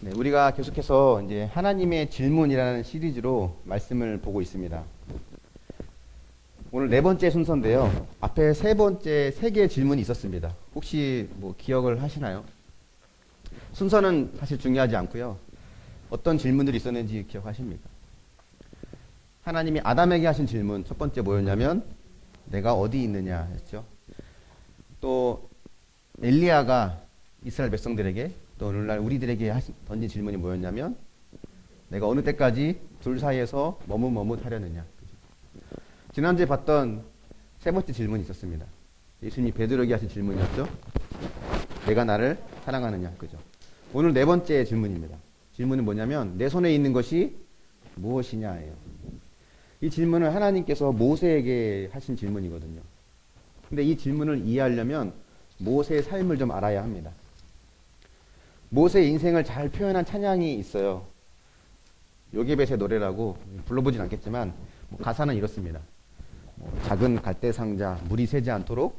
네, 우리가 계속해서 이제 하나님의 질문이라는 시리즈로 말씀을 보고 있습니다. 오늘 네 번째 순서인데요. 앞에 세 번째 세 개의 질문이 있었습니다. 혹시 뭐 기억을 하시나요? 순서는 사실 중요하지 않고요. 어떤 질문들이 있었는지 기억하십니까? 하나님이 아담에게 하신 질문 첫 번째 뭐였냐면 내가 어디 있느냐 했죠. 또 엘리야가 이스라엘 백성들에게 또 오늘날 우리들에게 던진 질문이 뭐였냐면 내가 어느 때까지 둘 사이에서 머뭇머뭇하려느냐. 지난주에 봤던 세 번째 질문이 있었습니다. 예수님이 베드로에게 하신 질문이었죠. 내가 나를 사랑하느냐. 그죠? 오늘 네 번째 질문입니다. 질문은 뭐냐면 내 손에 있는 것이 무엇이냐예요. 이 질문을 하나님께서 모세에게 하신 질문이거든요. 근데 이 질문을 이해하려면 모세의 삶을 좀 알아야 합니다. 모세의 인생을 잘 표현한 찬양이 있어요. 요게벳의 노래라고 불러보진 않겠지만 가사는 이렇습니다. 작은 갈대 상자 물이 새지 않도록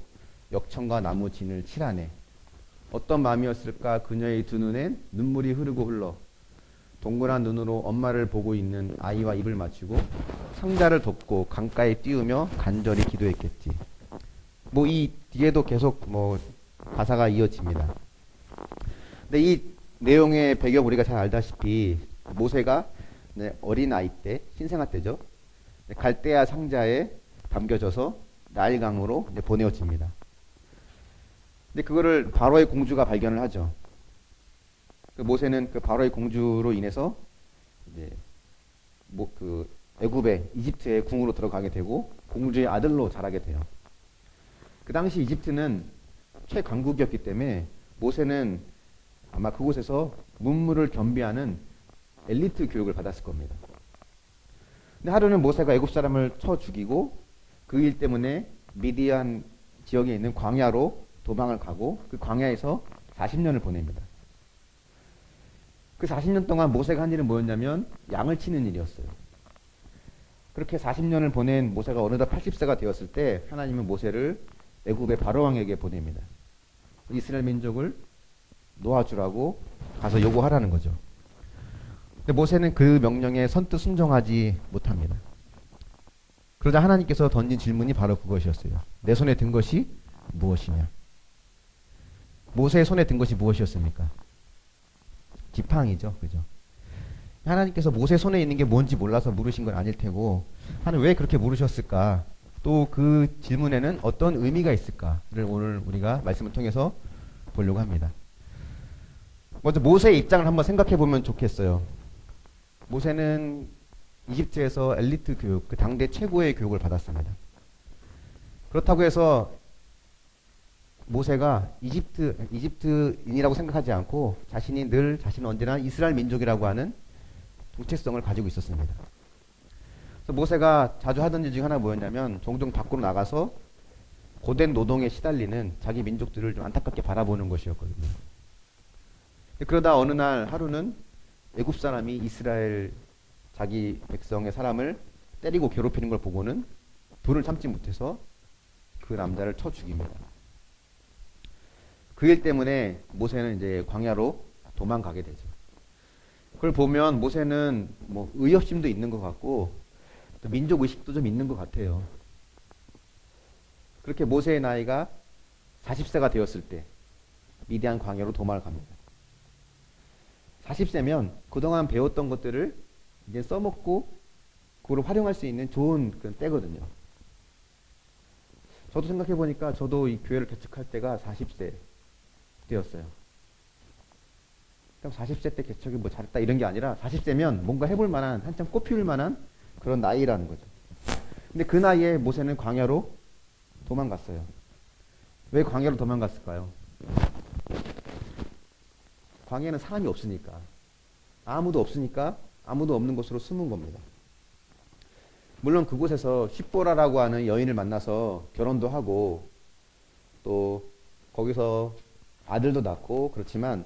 역청과 나무 진을 칠하네. 어떤 마음이었을까 그녀의 두 눈엔 눈물이 흐르고 흘러 동그란 눈으로 엄마를 보고 있는 아이와 입을 맞추고 상자를 덮고 강가에 띄우며 간절히 기도했겠지. 이 뒤에도 계속 가사가 이어집니다. 근데 이 내용의 배경 우리가 잘 알다시피 모세가 어린 아이 때, 신생아 때죠. 갈대아 상자에 담겨져서 나일강으로 보내어집니다. 근데 그거를 바로의 공주가 발견을 하죠. 모세는 그 바로의 공주로 인해서 이제 애굽의 이집트의 궁으로 들어가게 되고 공주의 아들로 자라게 돼요. 그 당시 이집트는 최강국이었기 때문에 모세는 아마 그곳에서 문물을 겸비하는 엘리트 교육을 받았을 겁니다. 근데 하루는 모세가 애굽 사람을 쳐 죽이고 그 일 때문에 미디안 지역에 있는 광야로 도망을 가고 그 광야에서 40년을 보냅니다. 그 40년 동안 모세가 한 일은 뭐였냐면 양을 치는 일이었어요. 그렇게 40년을 보낸 모세가 어느덧 80세가 되었을 때 하나님은 모세를 애굽의 바로왕에게 보냅니다. 이스라엘 민족을 놓아주라고 가서 요구하라는 거죠. 근데 모세는 그 명령에 선뜻 순종하지 못합니다. 그러자 하나님께서 던진 질문이 바로 그것이었어요. 내 손에 든 것이 무엇이냐? 모세의 손에 든 것이 무엇이었습니까? 지팡이죠. 그죠? 하나님께서 모세 손에 있는 게 뭔지 몰라서 물으신 건 아닐 테고 하나님 왜 그렇게 물으셨을까? 또 그 질문에는 어떤 의미가 있을까를 오늘 우리가 말씀을 통해서 보려고 합니다. 먼저 모세의 입장을 한번 생각해 보면 좋겠어요. 모세는 이집트에서 엘리트 교육, 그 당대 최고의 교육을 받았습니다. 그렇다고 해서 모세가 이집트인이라고 생각하지 않고 자신은 언제나 이스라엘 민족이라고 하는 정체성을 가지고 있었습니다. 그래서 모세가 자주 하던 일 중에 하나 뭐였냐면 종종 밖으로 나가서 고된 노동에 시달리는 자기 민족들을 좀 안타깝게 바라보는 것이었거든요. 그러다 어느 날 하루는 애굽 사람이 이스라엘 자기 백성의 사람을 때리고 괴롭히는 걸 보고는 불을 참지 못해서 그 남자를 쳐 죽입니다. 그 일 때문에 모세는 이제 광야로 도망가게 되죠. 그걸 보면 모세는 의협심도 있는 것 같고 또 민족 의식도 좀 있는 것 같아요. 그렇게 모세의 나이가 40세가 되었을 때 미디안 광야로 도망을 갑니다. 40세면 그동안 배웠던 것들을 이제 써먹고 그걸 활용할 수 있는 좋은 그런 때거든요. 저도 생각해 보니까 저도 이 교회를 개척할 때가 40세 때였어요. 그럼 40세 때 개척이 잘했다 이런 게 아니라 40세면 뭔가 해볼 만한 한참 꽃피울 만한 그런 나이라는 거죠. 근데 그 나이에 모세는 광야로 도망갔어요. 왜 광야로 도망갔을까요? 광야에는 사람이 없으니까. 아무도 없으니까 아무도 없는 곳으로 숨은 겁니다. 물론 그곳에서 십보라라고 하는 여인을 만나서 결혼도 하고 또 거기서 아들도 낳고 그렇지만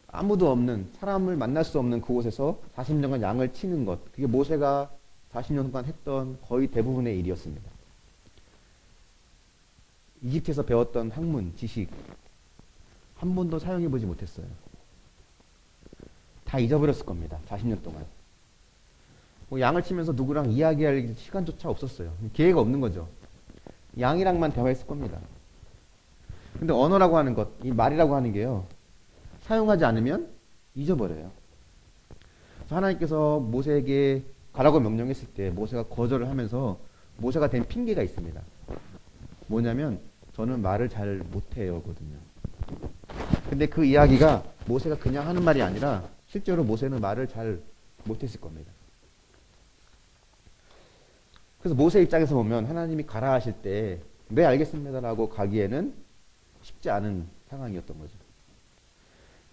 아무도 없는 사람을 만날 수 없는 그곳에서 40년간 양을 치는 것, 그게 모세가 40년간 했던 거의 대부분의 일이었습니다. 이집트에서 배웠던 학문, 지식 한 번도 사용해보지 못했어요. 다 잊어버렸을 겁니다. 40년 동안. 뭐 양을 치면서 누구랑 이야기할 시간조차 없었어요. 기회가 없는 거죠. 양이랑만 대화했을 겁니다. 근데 언어라고 하는 것, 이 말이라고 하는 게요, 사용하지 않으면 잊어버려요. 그래서 하나님께서 모세에게 가라고 명령했을 때 모세가 거절을 하면서 모세가 된 핑계가 있습니다. 뭐냐면 저는 말을 잘 못해요거든요. 근데 그 이야기가 모세가 그냥 하는 말이 아니라 실제로 모세는 말을 잘 못했을 겁니다. 그래서 모세 입장에서 보면 하나님이 가라 하실 때 네 알겠습니다라고 가기에는 쉽지 않은 상황이었던 거죠.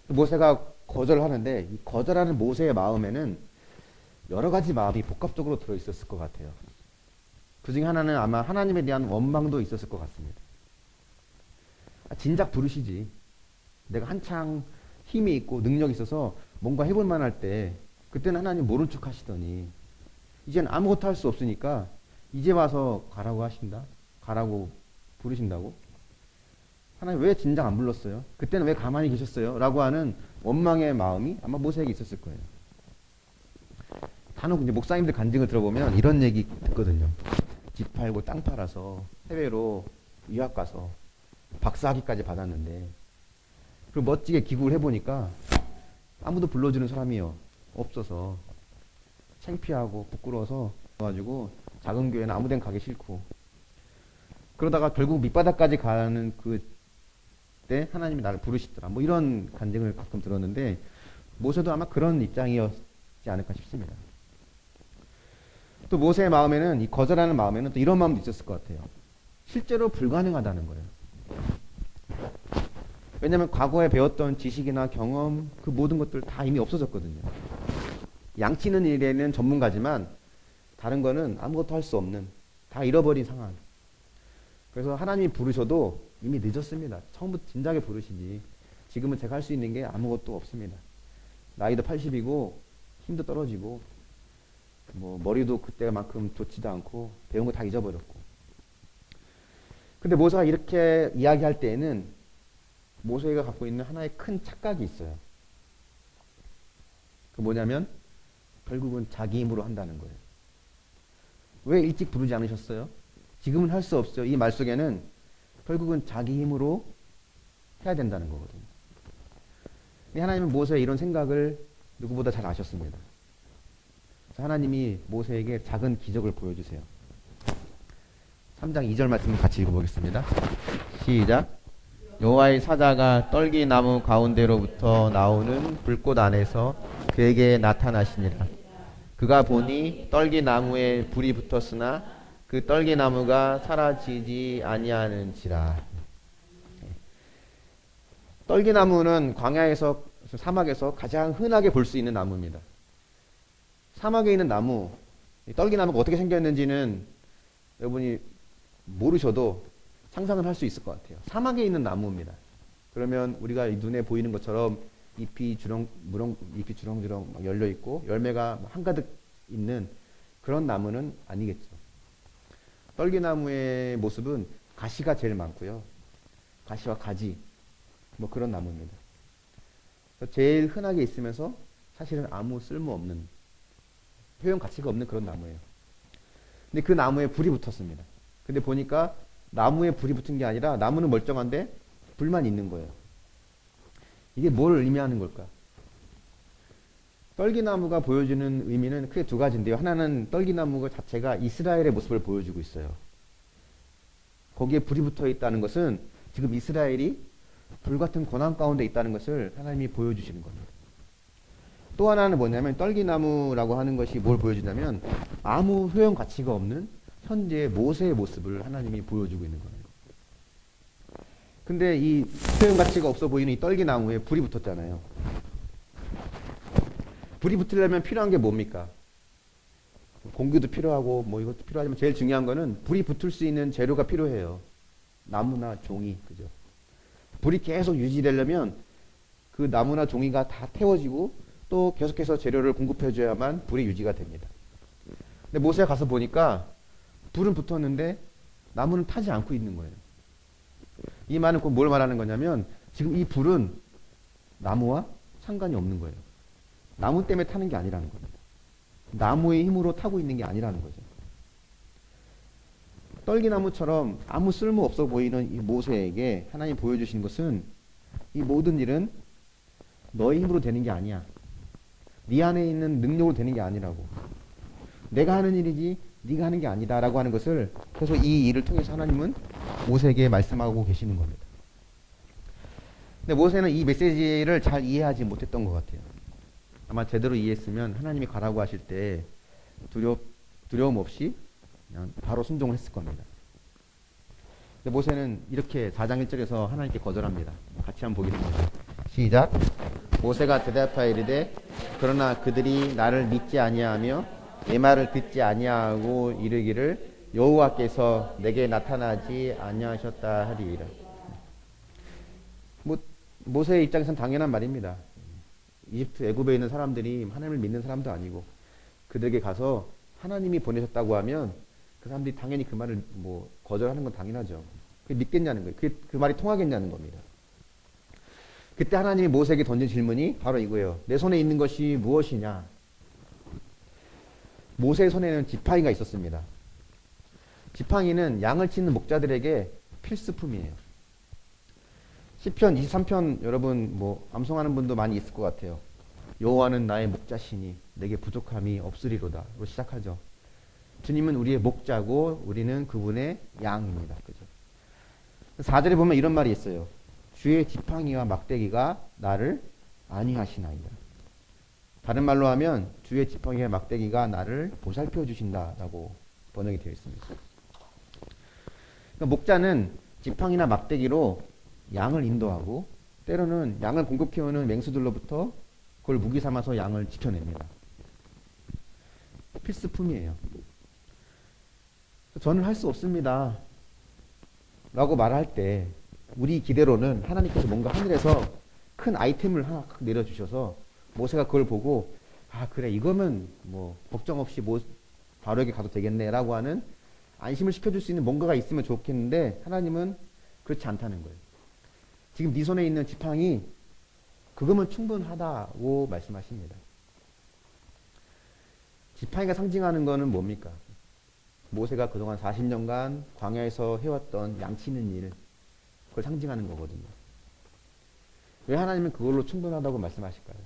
모세가 거절을 하는데 이 거절하는 모세의 마음에는 여러 가지 마음이 복합적으로 들어있었을 것 같아요. 그 중에 하나는 아마 하나님에 대한 원망도 있었을 것 같습니다. 진작 부르시지. 내가 한창 힘이 있고 능력이 있어서 뭔가 해볼 만할 때 그때는 하나님 모른 척 하시더니 이제는 아무것도 할 수 없으니까 이제 와서 가라고 하신다? 가라고 부르신다고? 하나님 왜 진작 안 불렀어요? 그때는 왜 가만히 계셨어요? 라고 하는 원망의 마음이 아마 모세에게 있었을 거예요. 간혹 이제 목사님들 간증을 들어보면 이런 얘기 듣거든요. 집 팔고 땅 팔아서 해외로 유학 가서 박사학위까지 받았는데 그리고 멋지게 기국을 해보니까 아무도 불러주는 사람이 없어서 창피하고 부끄러워서 가지고 작은 교회는 아무 데나 가기 싫고 그러다가 결국 밑바닥까지 가는 그때 하나님이 나를 부르시더라. 뭐 이런 간증을 가끔 들었는데 모세도 아마 그런 입장이었지 않을까 싶습니다. 또 모세의 마음에는 이 거절하는 마음에는 또 이런 마음도 있었을 것 같아요. 실제로 불가능하다는 거예요. 왜냐하면 과거에 배웠던 지식이나 경험 그 모든 것들 다 이미 없어졌거든요. 양치는 일에는 전문가지만 다른 거는 아무것도 할 수 없는 다 잃어버린 상황. 그래서 하나님이 부르셔도 이미 늦었습니다. 처음부터 진작에 부르시지. 지금은 제가 할 수 있는 게 아무것도 없습니다. 나이도 80이고 힘도 떨어지고 뭐 머리도 그때만큼 좋지도 않고 배운 거 다 잊어버렸고. 근데 모세가 이렇게 이야기할 때에는 모세가 갖고 있는 하나의 큰 착각이 있어요. 그 뭐냐면 결국은 자기 힘으로 한다는 거예요. 왜 일찍 부르지 않으셨어요? 지금은 할 수 없어요. 이 말 속에는 결국은 자기 힘으로 해야 된다는 거거든요. 하나님은 모세의 이런 생각을 누구보다 잘 아셨습니다. 하나님이 모세에게 작은 기적을 보여주세요. 3장 2절 말씀을 같이 읽어보겠습니다. 시작. 여호와의 사자가 떨기나무 가운데로부터 나오는 불꽃 안에서 그에게 나타나시니라. 그가 보니 떨기나무에 불이 붙었으나 그 떨기나무가 사라지지 아니하는지라. 떨기나무는 광야에서 사막에서 가장 흔하게 볼 수 있는 나무입니다. 사막에 있는 나무, 떨기나무가 어떻게 생겼는지는 여러분이 모르셔도 상상을 할 수 있을 것 같아요. 사막에 있는 나무입니다. 그러면 우리가 눈에 보이는 것처럼 잎이 주렁주렁 막 열려 있고 열매가 한가득 있는 그런 나무는 아니겠죠. 떨기나무의 모습은 가시가 제일 많고요. 가시와 가지 뭐 그런 나무입니다. 제일 흔하게 있으면서 사실은 아무 쓸모없는 표현 가치가 없는 그런 나무예요. 근데 그 나무에 불이 붙었습니다. 근데 보니까 나무에 불이 붙은 게 아니라 나무는 멀쩡한데 불만 있는 거예요. 이게 뭘 의미하는 걸까? 떨기나무가 보여주는 의미는 크게 두 가지인데요. 하나는 떨기나무 자체가 이스라엘의 모습을 보여주고 있어요. 거기에 불이 붙어 있다는 것은 지금 이스라엘이 불같은 고난 가운데 있다는 것을 하나님이 보여주시는 겁니다. 또 하나는 뭐냐면 떨기나무라고 하는 것이 뭘 보여주냐면 아무 효용 가치가 없는 현재 모세의 모습을 하나님이 보여주고 있는 거예요. 근데 이 효용 가치가 없어 보이는 이 떨기나무에 불이 붙었잖아요. 불이 붙으려면 필요한 게 뭡니까? 공기도 필요하고 뭐 이것도 필요하지만 제일 중요한 거는 불이 붙을 수 있는 재료가 필요해요. 나무나 종이, 그죠? 불이 계속 유지되려면 그 나무나 종이가 다 태워지고 또 계속해서 재료를 공급해줘야만 불이 유지가 됩니다. 근데 모세가 가서 보니까 불은 붙었는데 나무는 타지 않고 있는 거예요. 이 말은 꼭 뭘 말하는 거냐면 지금 이 불은 나무와 상관이 없는 거예요. 나무 때문에 타는 게 아니라는 겁니다. 나무의 힘으로 타고 있는 게 아니라는 거죠. 떨기나무처럼 아무 쓸모 없어 보이는 이 모세에게 하나님 보여주신 것은 이 모든 일은 너의 힘으로 되는 게 아니야. 네 안에 있는 능력으로 되는 게 아니라고. 내가 하는 일이지 네가 하는 게 아니다라고 하는 것을 계속 이 일을 통해서 하나님은 모세에게 말씀하고 계시는 겁니다. 근데 모세는 이 메시지를 잘 이해하지 못했던 것 같아요. 아마 제대로 이해했으면 하나님이 가라고 하실 때 두려움 없이 그냥 바로 순종을 했을 겁니다. 근데 모세는 이렇게 4장 1절에서 하나님께 거절합니다. 같이 한번 보겠습니다. 시작. 모세가 대답하여 이르되 그러나 그들이 나를 믿지 아니하며 내 말을 듣지 아니하고 이르기를 여호와께서 내게 나타나지 아니하셨다 하리이라. 모세의 입장에서는 당연한 말입니다. 이집트 애굽에 있는 사람들이 하나님을 믿는 사람도 아니고 그들에게 가서 하나님이 보내셨다고 하면 그 사람들이 당연히 그 말을 거절하는 건 당연하죠. 그게 믿겠냐는 거예요. 그 말이 통하겠냐는 겁니다. 그때 하나님이 모세에게 던진 질문이 바로 이거예요. 내 손에 있는 것이 무엇이냐? 모세의 손에는 지팡이가 있었습니다. 지팡이는 양을 치는 목자들에게 필수품이에요. 시편 23편 여러분 암송하는 분도 많이 있을 것 같아요. 여호와는 나의 목자시니 내게 부족함이 없으리로다로 시작하죠. 주님은 우리의 목자고 우리는 그분의 양입니다. 그죠? 4절에 보면 이런 말이 있어요. 주의 지팡이와 막대기가 나를 안위하시나이다. 다른 말로 하면 주의 지팡이와 막대기가 나를 보살펴 주신다라고 번역이 되어 있습니다. 그러니까 목자는 지팡이나 막대기로 양을 인도하고 때로는 양을 공격해오는 맹수들로부터 그걸 무기 삼아서 양을 지켜냅니다. 필수품이에요. 저는 할 수 없습니다 라고 말할 때 우리 기대로는 하나님께서 뭔가 하늘에서 큰 아이템을 하나 내려주셔서 모세가 그걸 보고 그래 이거면 걱정 없이 바로에게 가도 되겠네 라고 하는 안심을 시켜줄 수 있는 뭔가가 있으면 좋겠는데 하나님은 그렇지 않다는 거예요. 지금 네 손에 있는 지팡이 그거면 충분하다고 말씀하십니다. 지팡이가 상징하는 거는 뭡니까? 모세가 그동안 40년간 광야에서 해왔던 양치는 일, 그걸 상징하는 거거든요. 왜 하나님은 그걸로 충분하다고 말씀하실까요?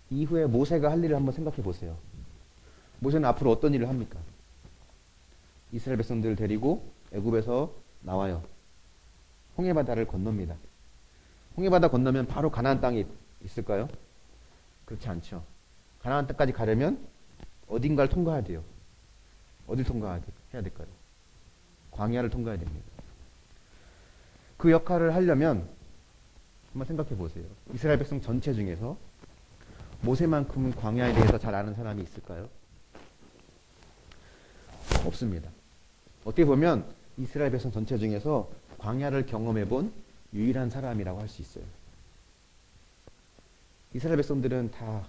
이후에 모세가 할 일을 한번 생각해 보세요. 모세는 앞으로 어떤 일을 합니까? 이스라엘 백성들을 데리고 애굽에서 나와요. 홍해바다를 건넙니다. 홍해바다 건너면 바로 가나안 땅이 있을까요? 그렇지 않죠. 가나안 땅까지 가려면 어딘가를 통과해야 돼요. 어딜 통과해야 될까요? 광야를 통과해야 됩니다. 그 역할을 하려면 한번 생각해 보세요. 이스라엘 백성 전체 중에서 모세만큼 광야에 대해서 잘 아는 사람이 있을까요? 없습니다. 어떻게 보면 이스라엘 백성 전체 중에서 광야를 경험해 본 유일한 사람이라고 할 수 있어요. 이스라엘 백성들은 다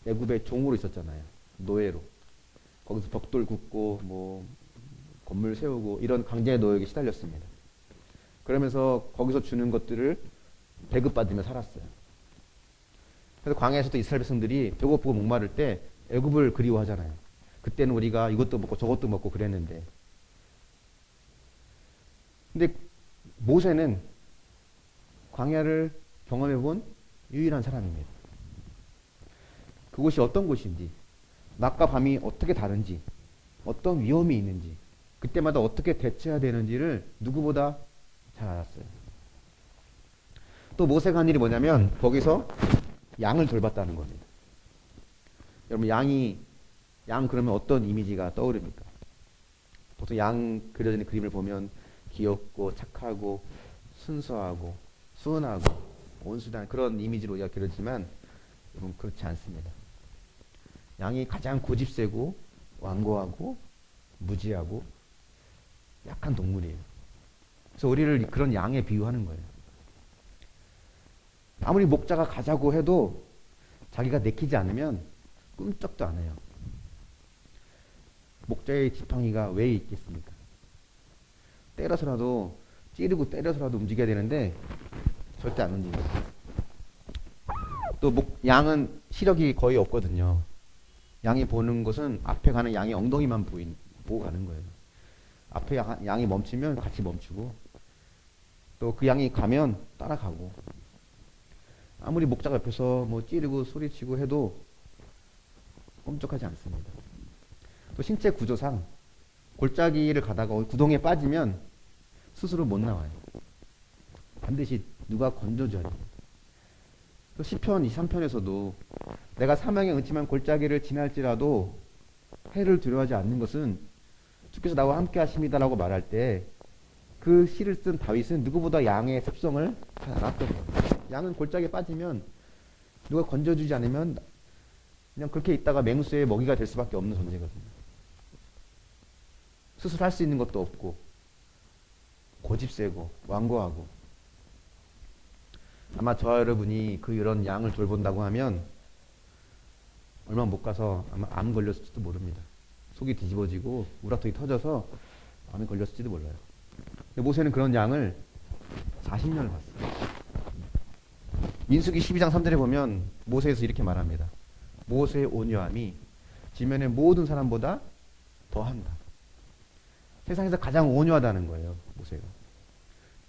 애굽의 종으로 있었잖아요. 노예로. 거기서 벽돌 굽고 건물 세우고 이런 강제의 노역에 시달렸습니다. 그러면서 거기서 주는 것들을 배급받으며 살았어요. 그래서 광야에서도 이스라엘 백성들이 배고프고 목마를 때 애굽을 그리워하잖아요. 그때는 우리가 이것도 먹고 저것도 먹고 그랬는데, 근데 모세는 광야를 경험해 본 유일한 사람입니다. 그곳이 어떤 곳인지, 낮과 밤이 어떻게 다른지, 어떤 위험이 있는지, 그때마다 어떻게 대처해야 되는지를 누구보다 잘 알았어요. 또 모세가 한 일이 뭐냐면 거기서 양을 돌봤다는 겁니다. 여러분 양 그러면 어떤 이미지가 떠오릅니까? 보통 양 그려지는 그림을 보면 귀엽고 착하고 순수하고 순하고 온순한 그런 이미지로 우리가 그려지만 여러분 그렇지 않습니다. 양이 가장 고집세고 완고하고 무지하고 약한 동물이에요. 그래서 우리를 그런 양에 비유하는 거예요. 아무리 목자가 가자고 해도 자기가 내키지 않으면 꿈쩍도 안 해요. 목자의 지팡이가 왜 있겠습니까? 때려서라도 찌르고 때려서라도 움직여야 되는데 절대 안 움직여요. 또 양은 시력이 거의 없거든요. 양이 보는 것은 앞에 가는 양의 엉덩이만 보고 가는 거예요. 앞에 양이 멈추면 같이 멈추고 또 그 양이 가면 따라가고 아무리 목자가 옆에서 뭐 찌르고 소리치고 해도 꼼짝하지 않습니다. 또 신체 구조상 골짜기를 가다가 구덩이에 빠지면 스스로 못 나와요. 반드시 누가 건져줘야 돼요. 또 시편 23편에서도 내가 사망의 음침한 골짜기를 지날지라도 해를 두려워하지 않는 것은 주께서 나와 함께 하십니다라고 말할 때 그 시를 쓴 다윗은 누구보다 양의 습성을 잘 알았던 거예요. 양은 골짜기에 빠지면 누가 건져주지 않으면 그냥 그렇게 있다가 맹수의 먹이가 될 수밖에 없는 존재거든요. 스스로 할 수 있는 것도 없고 고집세고 완고하고 아마 저와 여러분이 이런 양을 돌본다고 하면 얼마 못 가서 아마 암 걸렸을지도 모릅니다. 속이 뒤집어지고 우라통이 터져서 암에 걸렸을지도 몰라요. 근데 모세는 그런 양을 40년을 봤어요. 민수기 12장 3절에 보면 모세에서 이렇게 말합니다. 모세의 온유함이 지면의 모든 사람보다 더한다. 세상에서 가장 온유하다는 거예요.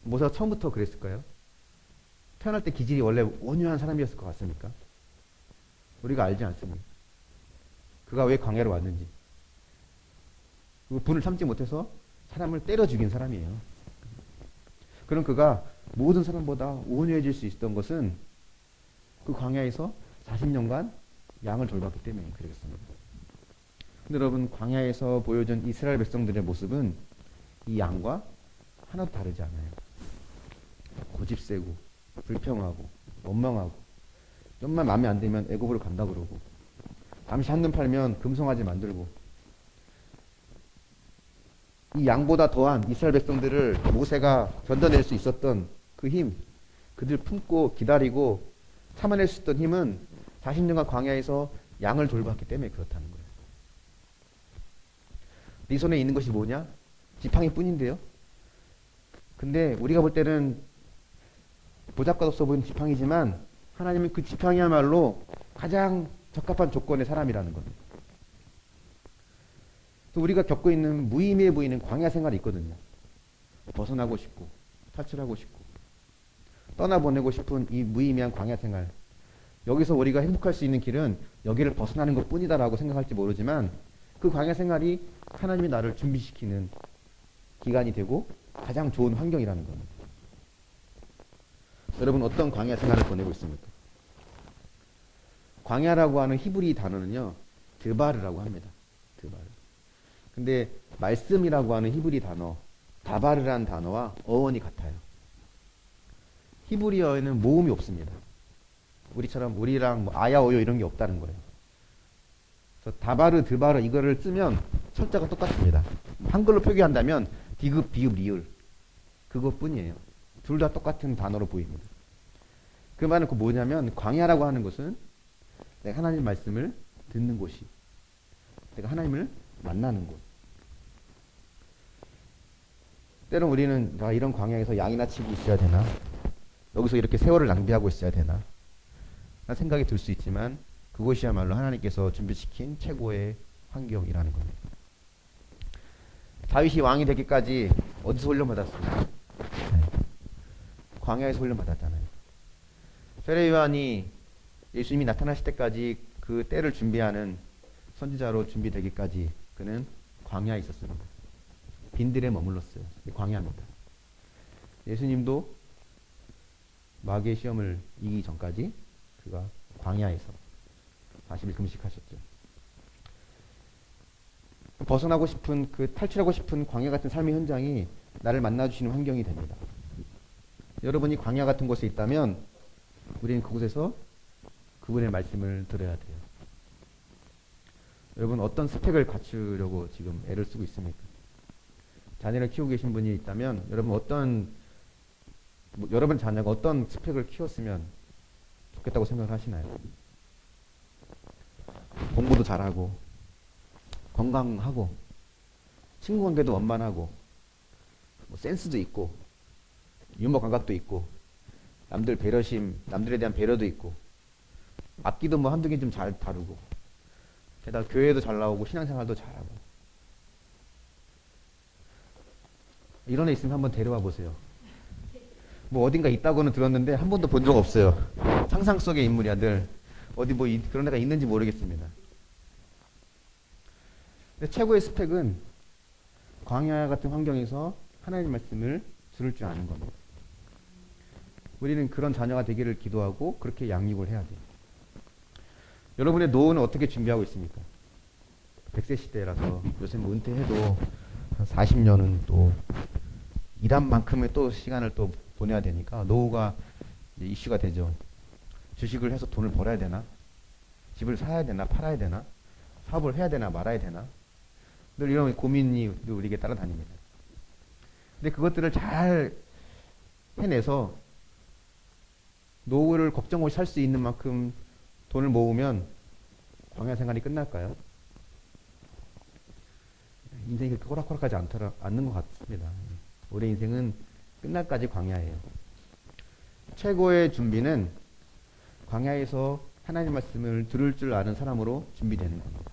모세가 처음부터 그랬을까요? 태어날 때 기질이 원래 온유한 사람이었을 것 같습니까? 우리가 알지 않습니까? 그가 왜 광야로 왔는지. 그 분을 참지 못해서 사람을 때려 죽인 사람이에요. 그럼 그가 모든 사람보다 온유해질 수 있었던 것은 그 광야에서 40년간 양을 돌봤기 때문에 그러겠습니다. 근데 여러분, 광야에서 보여준 이스라엘 백성들의 모습은 이 양과 하나도 다르지 않아요. 고집세고 불평하고 원망하고 좀만 마음에 안 들면 애굽으로 간다 그러고 잠시 한눈 팔면 금송아지 만들고 이 양보다 더한 이스라엘 백성들을 모세가 견뎌낼 수 있었던 그 힘, 그들 품고 기다리고 참아낼 수 있던 힘은 40년간 광야에서 양을 돌봤기 때문에 그렇다는 거예요. 네 손에 있는 것이 뭐냐? 지팡이 뿐인데요. 근데 우리가 볼 때는 보잘것없어 보이는 지팡이지만 하나님은 그 지팡이야말로 가장 적합한 조건의 사람이라는 겁니다. 또 우리가 겪고 있는 무의미해 보이는 광야 생활이 있거든요. 벗어나고 싶고 탈출하고 싶고 떠나보내고 싶은 이 무의미한 광야 생활, 여기서 우리가 행복할 수 있는 길은 여기를 벗어나는 것 뿐이다라고 생각할지 모르지만 그 광야 생활이 하나님이 나를 준비시키는 기간이 되고 가장 좋은 환경이라는 겁니다. 여러분, 어떤 광야 생활을 보내고 있습니까? 광야라고 하는 히브리 단어는요, 드바르라고 합니다. 드바르. 근데 말씀이라고 하는 히브리 단어, 다바르라는 단어와 어원이 같아요. 히브리어에는 모음이 없습니다. 우리랑 뭐 아야 어요 이런 게 없다는 거예요. 그래서 다바르, 드바르 이거를 쓰면 철자가 똑같습니다. 한글로 표기한다면 디귿, 비읍, 리을 그것뿐이에요. 둘 다 똑같은 단어로 보입니다. 그 말은 뭐냐면 광야라고 하는 것은 내가 하나님 말씀을 듣는 곳이, 내가 하나님을 만나는 곳. 때론 우리는 이런 광야에서 양이나 치고 있어야 되나? 여기서 이렇게 세월을 낭비하고 있어야 되나? 라는 생각이 들 수 있지만 그곳이야말로 하나님께서 준비시킨 최고의 환경이라는 겁니다. 다윗이 왕이 되기까지 어디서 훈련받았습니까? 광야에서 훈련받았잖아요. 세례 요한이 예수님이 나타나실 때까지 그 때를 준비하는 선지자로 준비되기까지 그는 광야에 있었습니다. 빈들에 머물렀어요. 광야입니다. 예수님도 마귀의 시험을 이기기 전까지 그가 광야에서 40일 금식하셨죠. 벗어나고 싶은, 탈출하고 싶은 광야 같은 삶의 현장이 나를 만나주시는 환경이 됩니다. 여러분이 광야 같은 곳에 있다면 우리는 그곳에서 그분의 말씀을 들어야 돼요. 여러분, 어떤 스펙을 갖추려고 지금 애를 쓰고 있습니까? 자녀를 키우고 계신 분이 있다면 여러분 자녀가 어떤 스펙을 키웠으면 좋겠다고 생각을 하시나요? 공부도 잘하고 건강하고 친구 관계도 원만하고 센스도 있고 유머 감각도 있고 남들에 대한 배려도 있고 악기도 뭐 한두 개 좀 잘 다루고, 게다가 교회도 잘 나오고 신앙생활도 잘하고. 이런 애 있으면 한번 데려와 보세요. 뭐 어딘가 있다고는 들었는데 한 번도 본 적 없어요. 상상 속의 인물이야 늘. 어디 뭐 그런 애가 있는지 모르겠습니다. 근데 최고의 스펙은 광야 같은 환경에서 하나님 말씀을 들을 줄 아는 겁니다. 우리는 그런 자녀가 되기를 기도하고 그렇게 양육을 해야 돼요. 여러분의 노후는 어떻게 준비하고 있습니까? 100세 시대라서 요새 뭐 은퇴해도 한 40년은 또 일한 만큼의 또 시간을 또 보내야 되니까 노후가 이제 이슈가 되죠. 주식을 해서 돈을 벌어야 되나? 집을 사야 되나? 팔아야 되나? 사업을 해야 되나? 말아야 되나? 늘 이런 고민이 우리에게 따라다닙니다. 근데 그것들을 잘 해내서 노후를 걱정 없이 살 수 있는 만큼 돈을 모으면 광야 생활이 끝날까요? 인생이 그렇게 호락호락하지 않는 것 같습니다. 우리 인생은 끝날까지 광야예요. 최고의 준비는 광야에서 하나님 말씀을 들을 줄 아는 사람으로 준비되는 겁니다.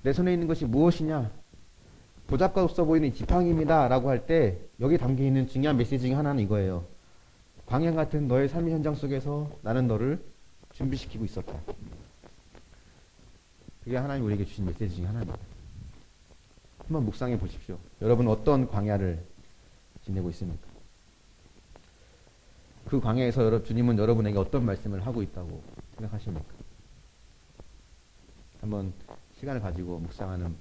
내 손에 있는 것이 무엇이냐? 보잘것없어 보이는 지팡이입니다 라고 할 때 여기 담겨있는 중요한 메시지 중에 하나는 이거예요. 광야 같은 너의 삶의 현장 속에서 나는 너를 준비시키고 있었다. 그게 하나님 우리에게 주신 메시지 중에 하나입니다. 한번 묵상해 보십시오. 여러분 어떤 광야를 지내고 있습니까? 그 광야에서 주님은 여러분에게 어떤 말씀을 하고 있다고 생각하십니까? 한번 시간을 가지고 묵상하는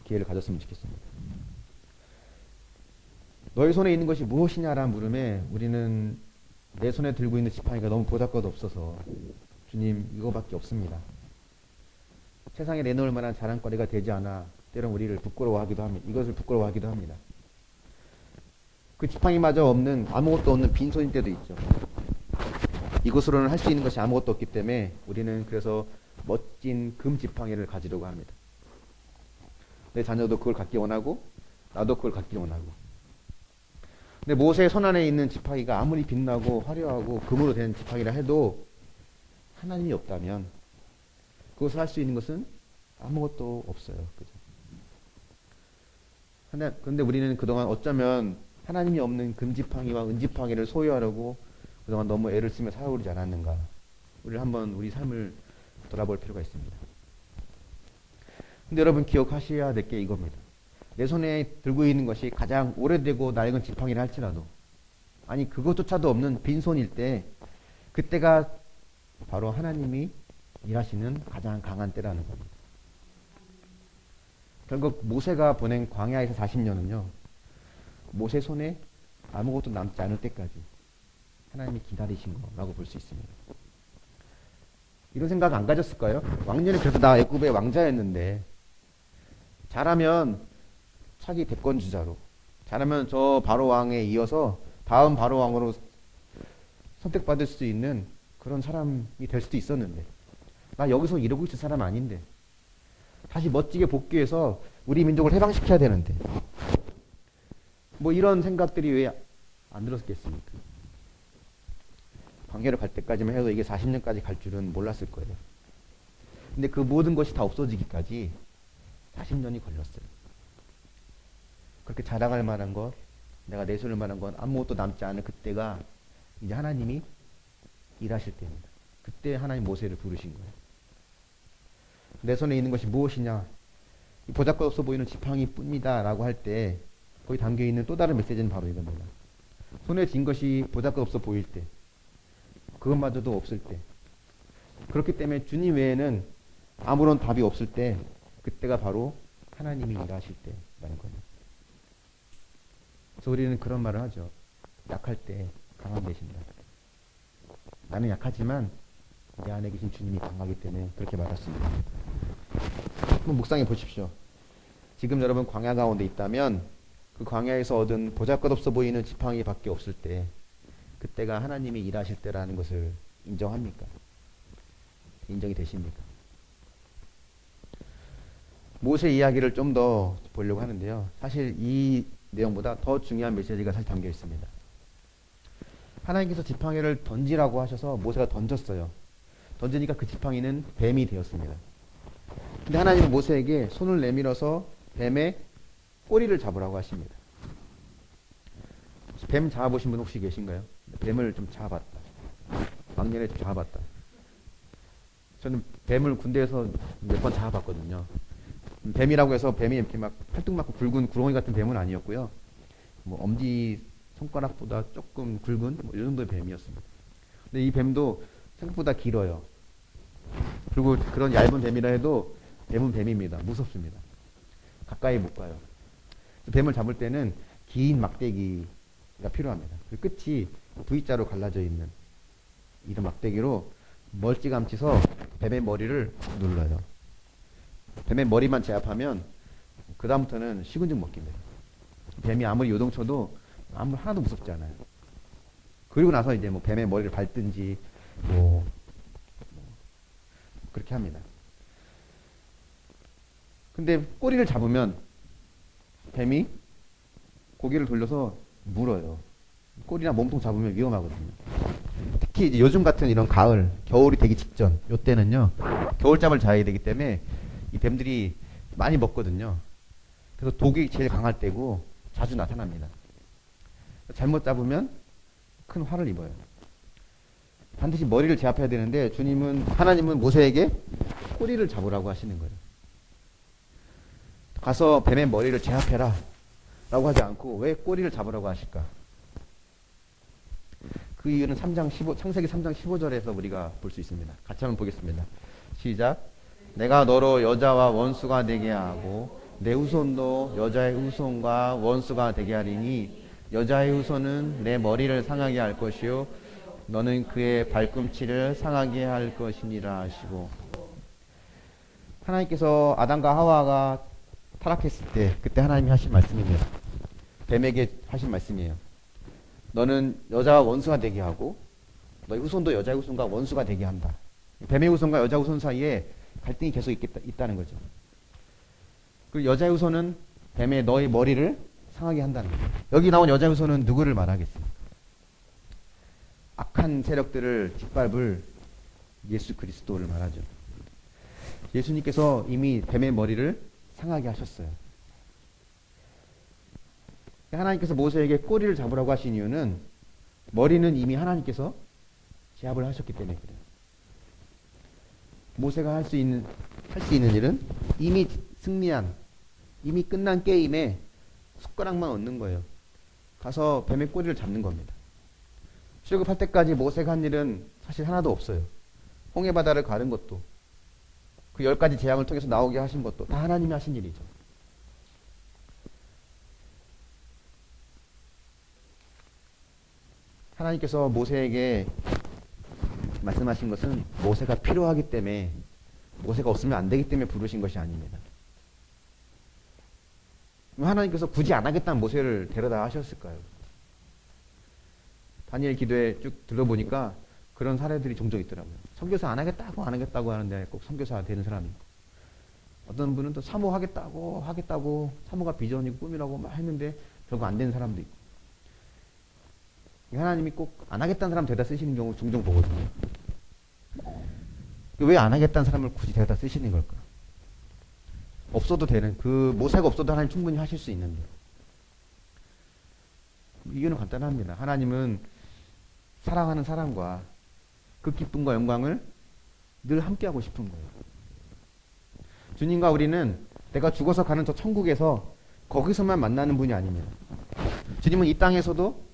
기회를 가졌으면 좋겠습니다. 너희 손에 있는 것이 무엇이냐라는 물음에 우리는 내 손에 들고 있는 지팡이가 너무 보잘것없어서 주님 이거밖에 없습니다. 세상에 내놓을 만한 자랑거리가 되지 않아 때론 우리를 부끄러워하기도 합니다. 이것을 부끄러워하기도 합니다. 그 지팡이마저 없는 아무것도 없는 빈손일 때도 있죠. 이것으로는 할 수 있는 것이 아무것도 없기 때문에 우리는 그래서 멋진 금 지팡이를 가지려고 합니다. 내 자녀도 그걸 갖기 원하고 나도 그걸 갖기 원하고. 근데 모세의 손 안에 있는 지팡이가 아무리 빛나고 화려하고 금으로 된 지팡이라 해도 하나님이 없다면 그것을 할 수 있는 것은 아무것도 없어요. 그죠? 그런데 우리는 그동안 어쩌면 하나님이 없는 금지팡이와 은지팡이를 소유하려고 그동안 너무 애를 쓰며 살아오지 않았는가. 우리를 한번 우리 삶을 돌아볼 필요가 있습니다. 근데 여러분 기억하셔야 될 게 이겁니다. 내 손에 들고 있는 것이 가장 오래되고 낡은 지팡이라 할지라도 아니 그것조차도 없는 빈손일 때 그때가 바로 하나님이 일하시는 가장 강한 때라는 겁니다. 결국 모세가 보낸 광야에서 40년은요. 모세 손에 아무것도 남지 않을 때까지 하나님이 기다리신 거라고 볼 수 있습니다. 이런 생각 안 가졌을까요? 왕년에 그래도 나 애굽의 왕자였는데 잘하면 차기 대권 주자로 잘하면 저 바로 왕에 이어서 다음 바로 왕으로 선택받을 수 있는 그런 사람이 될 수도 있었는데 나 여기서 이러고 있을 사람 아닌데 다시 멋지게 복귀해서 우리 민족을 해방시켜야 되는데 뭐 이런 생각들이 왜 안 들었겠습니까? 광야를 갈 때까지만 해도 이게 40년까지 갈 줄은 몰랐을 거예요. 근데 그 모든 것이 다 없어지기까지 40년이 걸렸어요. 그렇게 자랑할 만한 것, 내가 내세울 만한 건 아무것도 남지 않은 그때가 이제 하나님이 일하실 때입니다. 그때 하나님 모세를 부르신 거예요. 내 손에 있는 것이 무엇이냐? 보잘것없어 보이는 지팡이뿐이다 라고 할 때 거기 담겨있는 또 다른 메시지는 바로 이겁니다. 손에 쥔 것이 보잘것없어 보일 때 그것마저도 없을 때 그렇기 때문에 주님 외에는 아무런 답이 없을 때 그때가 바로 하나님이 일하실 때라는 겁니다. 그래서 우리는 그런 말을 하죠. 약할 때 강함 되신다. 나는 약하지만 내 안에 계신 주님이 강하기 때문에 그렇게 말했습니다. 한번 묵상해 보십시오. 지금 여러분 광야 가운데 있다면 그 광야에서 얻은 보잘것없어 보이는 지팡이밖에 없을 때 그때가 하나님이 일하실 때라는 것을 인정합니까? 인정이 되십니까? 모세 이야기를 좀 더 보려고 하는데요. 사실 이 내용보다 더 중요한 메시지가 사실 담겨 있습니다. 하나님께서 지팡이를 던지라고 하셔서 모세가 던졌어요. 던지니까 그 지팡이는 뱀이 되었습니다. 근데 하나님은 모세에게 손을 내밀어서 뱀의 꼬리를 잡으라고 하십니다. 뱀 잡아보신 분 혹시 계신가요? 뱀을 좀 잡아봤다. 막년에 잡아봤다. 저는 뱀을 군대에서 몇 번 잡아봤거든요. 뱀이라고 해서 뱀이 이렇게 막 팔뚝만큼 굵은 구렁이 같은 뱀은 아니었고요. 뭐 엄지 손가락보다 조금 굵은 뭐 이 정도의 뱀이었습니다. 근데 이 뱀도 생각보다 길어요. 그리고 그런 얇은 뱀이라 해도 뱀은 뱀입니다. 무섭습니다. 가까이 못 가요. 뱀을 잡을 때는 긴 막대기가 필요합니다. 그 끝이 V자로 갈라져 있는 이런 막대기로 멀찌감치서 뱀의 머리를 눌러요. 뱀의 머리만 제압하면 그 다음부터는 식은죽 먹기입니다. 뱀이 아무리 요동쳐도 아무 하나도 무섭지 않아요. 그리고 나서 이제 뭐 뱀의 머리를 밟든지 뭐 그렇게 합니다. 근데 꼬리를 잡으면 뱀이 고개를 돌려서 물어요. 꼬리나 몸통 잡으면 위험하거든요. 특히 이제 요즘 같은 이런 가을, 겨울이 되기 직전, 요때는요, 겨울잠을 자야 되기 때문에 이 뱀들이 많이 먹거든요. 그래서 독이 제일 강할 때고 자주 나타납니다. 잘못 잡으면 큰 화를 입어요. 반드시 머리를 제압해야 되는데 하나님은 모세에게 꼬리를 잡으라고 하시는 거예요. 가서 뱀의 머리를 제압해라 라고 하지 않고 왜 꼬리를 잡으라고 하실까? 그 이유는 창세기 3장 15절에서 우리가 볼 수 있습니다. 같이 한번 보겠습니다. 시작. 내가 너로 여자와 원수가 되게 하고 내 후손도 여자의 후손과 원수가 되게 하리니 여자의 후손은 내 머리를 상하게 할 것이요 너는 그의 발꿈치를 상하게 할 것이니라 하시고, 하나님께서 아담과 하와가 타락했을 때 그때 하나님이 하신 말씀입니다. 뱀에게 하신 말씀이에요. 너는 여자와 원수가 되게 하고 너의 후손도 여자의 후손과 원수가 되게 한다. 뱀의 후손과 여자 후손 사이에 갈등이 계속 있다는 거죠. 그리고 여자의 후손은 뱀의 너의 머리를 상하게 한다는 거죠. 여기 나온 여자의 후손은 누구를 말하겠습니까? 악한 세력들을 짓밟을 예수 그리스도를 말하죠. 예수님께서 이미 뱀의 머리를 상하게 하셨어요. 하나님께서 모세에게 꼬리를 잡으라고 하신 이유는 머리는 이미 하나님께서 제압을 하셨기 때문에 그래요. 모세가 할 수 있는 일은 이미 승리한, 이미 끝난 게임에 숟가락만 얹는 거예요. 가서 뱀의 꼬리를 잡는 겁니다. 출애굽할 때까지 모세가 한 일은 사실 하나도 없어요. 홍해 바다를 가른 것도, 그 10가지 재앙을 통해서 나오게 하신 것도 다 하나님이 하신 일이죠. 하나님께서 모세에게 말씀하신 것은 모세가 필요하기 때문에, 모세가 없으면 안 되기 때문에 부르신 것이 아닙니다. 하나님께서 굳이 안 하겠다는 모세를 데려다 하셨을까요? 다니엘 기도에 쭉 들어보니까 그런 사례들이 종종 있더라고요. 선교사 안 하겠다고 하는데 꼭 선교사 되는 사람이 있고, 어떤 분은 또 사모하겠다고 사모가 비전이고 꿈이라고 막 했는데 결국 안 되는 사람도 있고, 하나님이 꼭 안 하겠다는 사람 데려다 쓰시는 경우 종종 보거든요. 왜 안 하겠다는 사람을 굳이 데려다 쓰시는 걸까? 없어도 되는, 그 모세가 없어도 하나님 충분히 하실 수 있는데. 이유는 간단합니다. 하나님은 사랑하는 사람과 그 기쁨과 영광을 늘 함께하고 싶은 거예요. 주님과 우리는 내가 죽어서 가는 저 천국에서 거기서만 만나는 분이 아닙니다. 주님은 이 땅에서도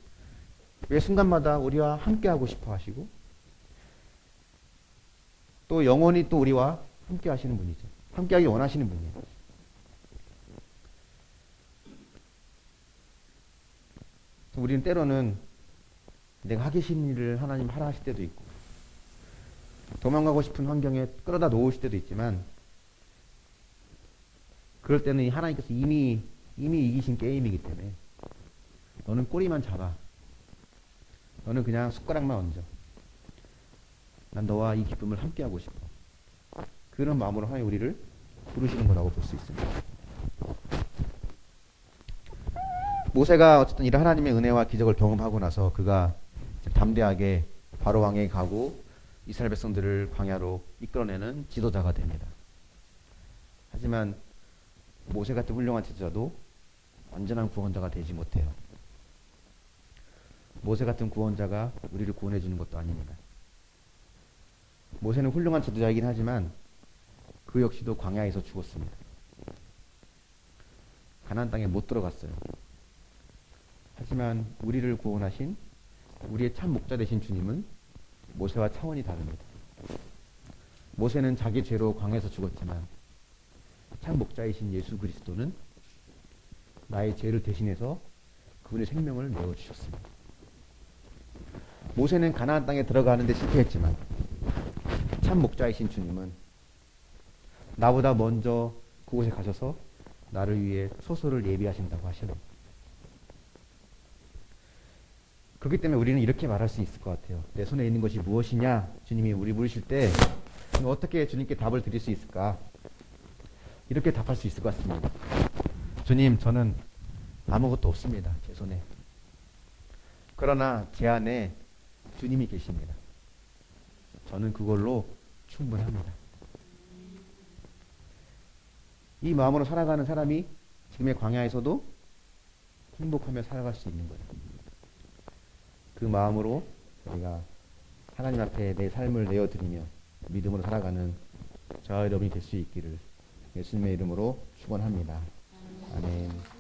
매 순간마다 우리와 함께하고 싶어 하시고, 또 영원히 또 우리와 함께 하시는 분이죠. 함께하기 원하시는 분이에요. 우리는 때로는 내가 하기 싫은 일을 하나님 하라 하실 때도 있고, 도망가고 싶은 환경에 끌어다 놓으실 때도 있지만, 그럴 때는 하나님께서 이미 이기신 게임이기 때문에 너는 꼬리만 잡아. 너는 그냥 숟가락만 얹어. 난 너와 이 기쁨을 함께하고 싶어. 그런 마음으로 하나님 우리를 부르시는 거라고 볼 수 있습니다. 모세가 어쨌든 이런 하나님의 은혜와 기적을 경험하고 나서 그가 담대하게 바로 왕에게 가고 이스라엘 백성들을 광야로 이끌어내는 지도자가 됩니다. 하지만 모세 같은 훌륭한 지도자도 완전한 구원자가 되지 못해요. 모세 같은 구원자가 우리를 구원해 주는 것도 아닙니다. 모세는 훌륭한 지도자이긴 하지만 그 역시도 광야에서 죽었습니다. 가나안 땅에 못 들어갔어요. 하지만 우리를 구원하신 우리의 참 목자 되신 주님은 모세와 차원이 다릅니다. 모세는 자기 죄로 광야에서 죽었지만 참 목자이신 예수 그리스도는 나의 죄를 대신해서 그분의 생명을 내어주셨습니다. 모세는 가나안 땅에 들어가는 데 실패했지만 참 목자이신 주님은 나보다 먼저 그곳에 가셔서 나를 위해 소설을 예비하신다고 하셔요. 그렇기 때문에 우리는 이렇게 말할 수 있을 것 같아요. 내 손에 있는 것이 무엇이냐? 주님이 우리 물으실 때 어떻게 주님께 답을 드릴 수 있을까? 이렇게 답할 수 있을 것 같습니다. 주님, 저는 아무것도 없습니다. 제 손에. 그러나 제 안에 주님이 계십니다. 저는 그걸로 충분합니다. 이 마음으로 살아가는 사람이 지금의 광야에서도 행복하며 살아갈 수 있는 거예요. 그 마음으로 우리가 하나님 앞에 내 삶을 내어드리며 믿음으로 살아가는 저와 여러분이 될 수 있기를 예수님의 이름으로 축원합니다. 아멘.